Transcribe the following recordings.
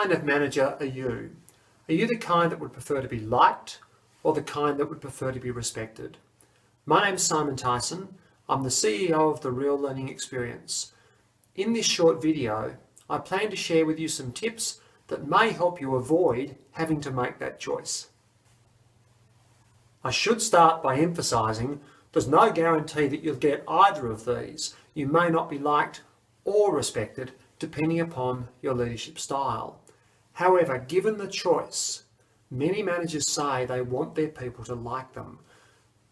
kind of manager are you? Are you the kind that would prefer to be liked or the kind that would prefer to be respected? My name is Simon Tyson. I'm the CEO of The Real Learning Experience. In this short video, I plan to share with you some tips that may help you avoid having to make that choice. I should start by emphasising there's no guarantee that you'll get either of these. You may not be liked or respected depending upon your leadership style. However, given the choice, many managers say they want their people to like them.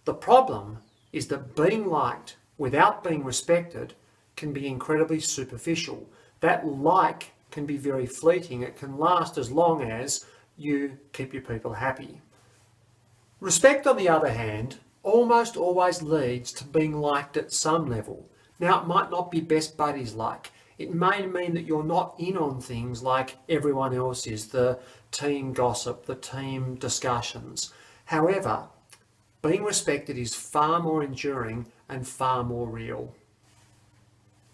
The problem is that being liked without being respected can be incredibly superficial. That like can be very fleeting. It can last as long as you keep your people happy. Respect, on the other hand, almost always leads to being liked at some level. Now, it might not be best buddies like. It may mean that you're not in on things like everyone else is, the team gossip, the team discussions. However, being respected is far more enduring and far more real.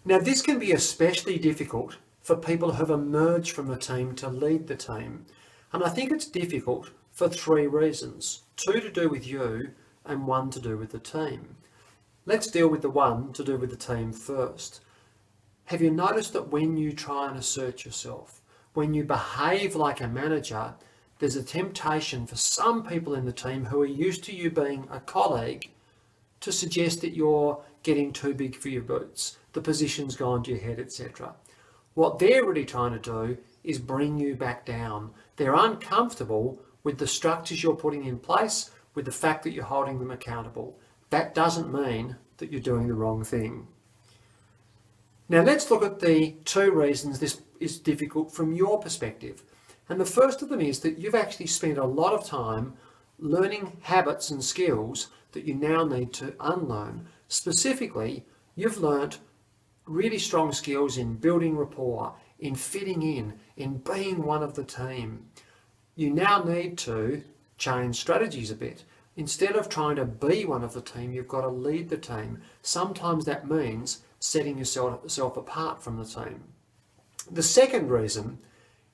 Now, this can be especially difficult for people who have emerged from the team to lead the team. And I think it's difficult for three reasons: two to do with you and one to do with the team. Let's deal with the one to do with the team first. Have you noticed that when you try and assert yourself, when you behave like a manager, there's a temptation for some people in the team who are used to you being a colleague to suggest that you're getting too big for your boots, the position's gone to your head, etc. What they're really trying to do is bring you back down. They're uncomfortable with the structures you're putting in place, with the fact that you're holding them accountable. That doesn't mean that you're doing the wrong thing. Now let's look at the two reasons this is difficult from your perspective. And the first of them is that you've actually spent a lot of time learning habits and skills that you now need to unlearn. Specifically, you've learnt really strong skills in building rapport, in fitting in being one of the team. You now need to change strategies a bit. Instead of trying to be one of the team, you've got to lead the team. Sometimes that means setting yourself apart from the team. The second reason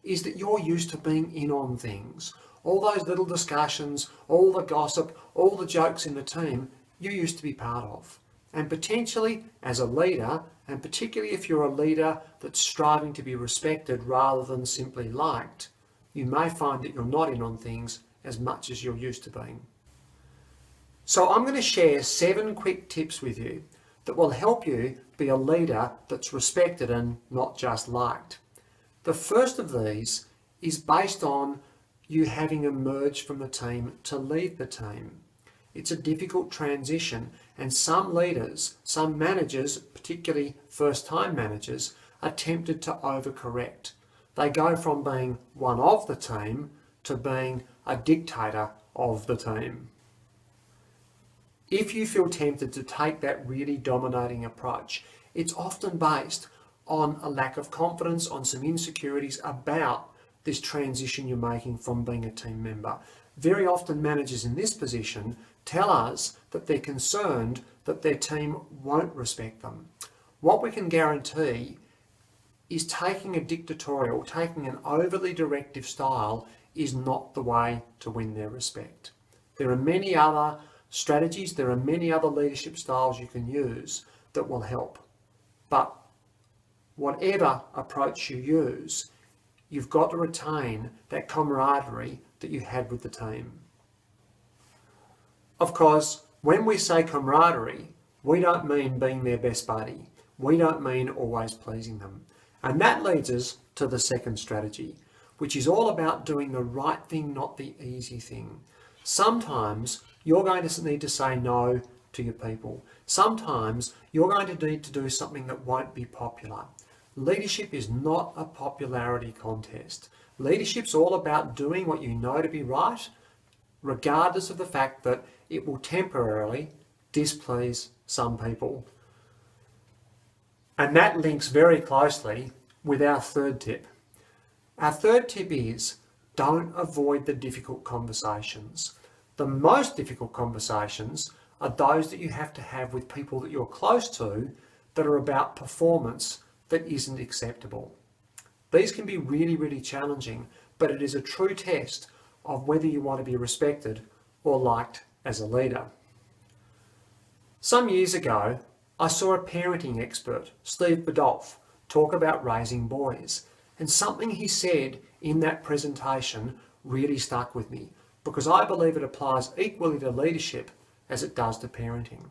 is that you're used to being in on things. All those little discussions, all the gossip, all the jokes in the team, you used to be part of. And potentially as a leader, and particularly if you're a leader that's striving to be respected rather than simply liked, you may find that you're not in on things as much as you're used to being. So I'm going to share 7 quick tips with you that will help you be a leader that's respected and not just liked. The first of these is based on you having emerged from the team to lead the team. It's a difficult transition, and some leaders, some managers, particularly first-time managers, are tempted to overcorrect. They go from being one of the team to being a dictator of the team. If you feel tempted to take that really dominating approach, it's often based on a lack of confidence, on some insecurities about this transition you're making from being a team member. Very often managers in this position tell us that they're concerned that their team won't respect them. What we can guarantee is taking a dictatorial, taking an overly directive style is not the way to win their respect. There are many other strategies, there are many other leadership styles you can use that will help. But whatever approach you use, you've got to retain that camaraderie that you had with the team. Of course, when we say camaraderie, we don't mean being their best buddy. We don't mean always pleasing them. And that leads us to the second strategy, which is all about doing the right thing, not the easy thing. Sometimes you're going to need to say no to your people. Sometimes you're going to need to do something that won't be popular. Leadership is not a popularity contest. Leadership's all about doing what you know to be right, regardless of the fact that it will temporarily displease some people. And that links very closely with our third tip. Our third tip is don't avoid the difficult conversations. The most difficult conversations are those that you have to have with people that you're close to that are about performance that isn't acceptable. These can be really, really challenging, but it is a true test of whether you want to be respected or liked as a leader. Some years ago, I saw a parenting expert, Steve Biddulph, talk about raising boys, and something he said in that presentation really stuck with me because I believe it applies equally to leadership as it does to parenting.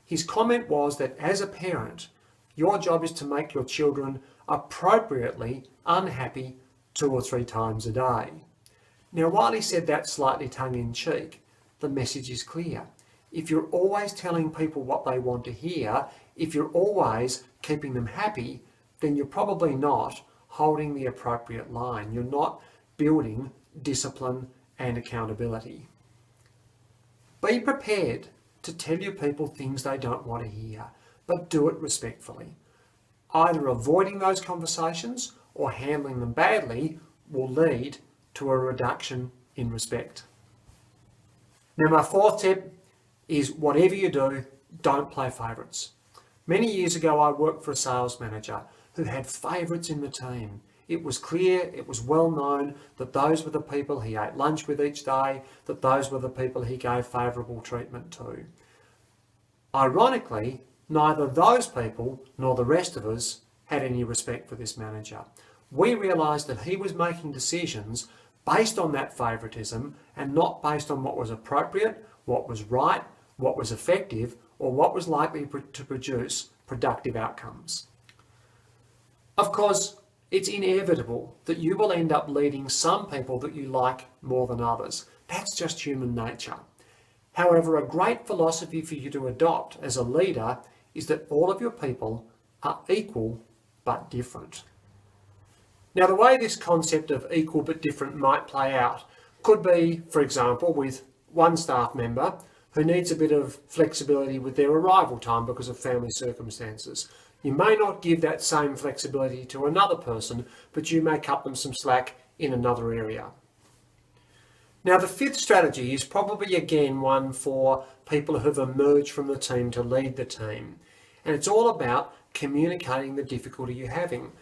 His comment was that as a parent, your job is to make your children appropriately unhappy 2 or 3 times a day. Now, while he said that slightly tongue-in-cheek, the message is clear. If you're always telling people what they want to hear, if you're always keeping them happy, then you're probably not holding the appropriate line. You're not building discipline and accountability. Be prepared to tell your people things they don't want to hear, but do it respectfully. Either avoiding those conversations or handling them badly will lead to a reduction in respect. Now, my 4th tip is whatever you do, don't play favourites. Many years ago, I worked for a sales manager who had favourites in the team. It was clear, it was well known that those were the people he ate lunch with each day, that those were the people he gave favourable treatment to. Ironically, neither those people nor the rest of us had any respect for this manager. We realised that he was making decisions based on that favouritism and not based on what was appropriate, what was right, what was effective, or what was likely to produce productive outcomes. Of course, it's inevitable that you will end up leading some people that you like more than others. That's just human nature. However, a great philosophy for you to adopt as a leader is that all of your people are equal but different. Now, the way this concept of equal but different might play out could be, for example, with one staff member who needs a bit of flexibility with their arrival time because of family circumstances. You may not give that same flexibility to another person, but you may cut them some slack in another area. Now, the 5th strategy is probably again one for people who have emerged from the team to lead the team. And it's all about communicating the difficulty you're having.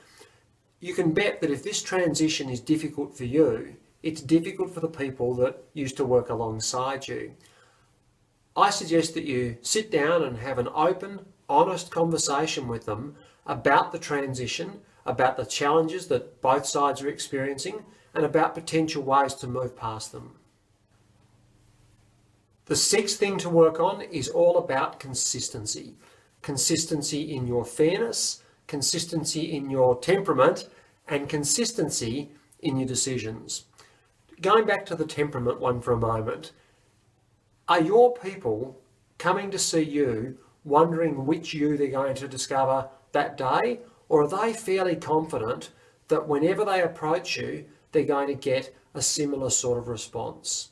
You can bet that if this transition is difficult for you, it's difficult for the people that used to work alongside you. I suggest that you sit down and have an open, honest conversation with them about the transition, about the challenges that both sides are experiencing, and about potential ways to move past them. The 6th thing to work on is all about consistency. Consistency in your fairness, consistency in your temperament, and consistency in your decisions. Going back to the temperament one for a moment, are your people coming to see you wondering which you they're going to discover that day, or are they fairly confident that whenever they approach you, they're going to get a similar sort of response?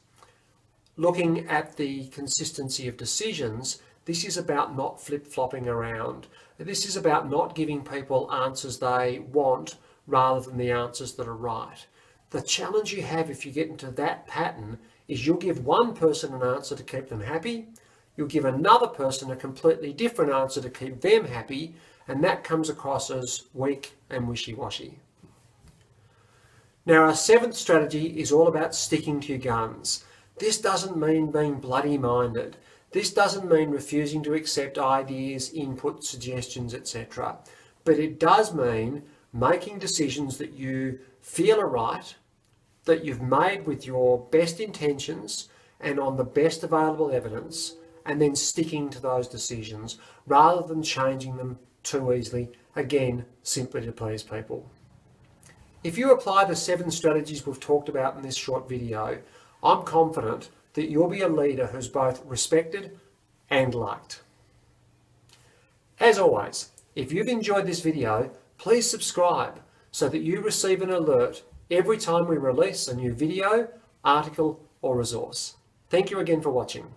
Looking at the consistency of decisions, this is about not flip-flopping around. This is about not giving people answers they want rather than the answers that are right. The challenge you have if you get into that pattern is you'll give one person an answer to keep them happy, you'll give another person a completely different answer to keep them happy, and that comes across as weak and wishy-washy. Now, our 7th strategy is all about sticking to your guns. This doesn't mean being bloody-minded. This doesn't mean refusing to accept ideas, input, suggestions, etc. But it does mean making decisions that you feel are right, that you've made with your best intentions and on the best available evidence, and then sticking to those decisions rather than changing them too easily, again, simply to please people. If you apply the 7 strategies we've talked about in this short video, I'm confident that you'll be a leader who's both respected and liked. As always, if you've enjoyed this video, please subscribe so that you receive an alert every time we release a new video, article, or resource. Thank you again for watching.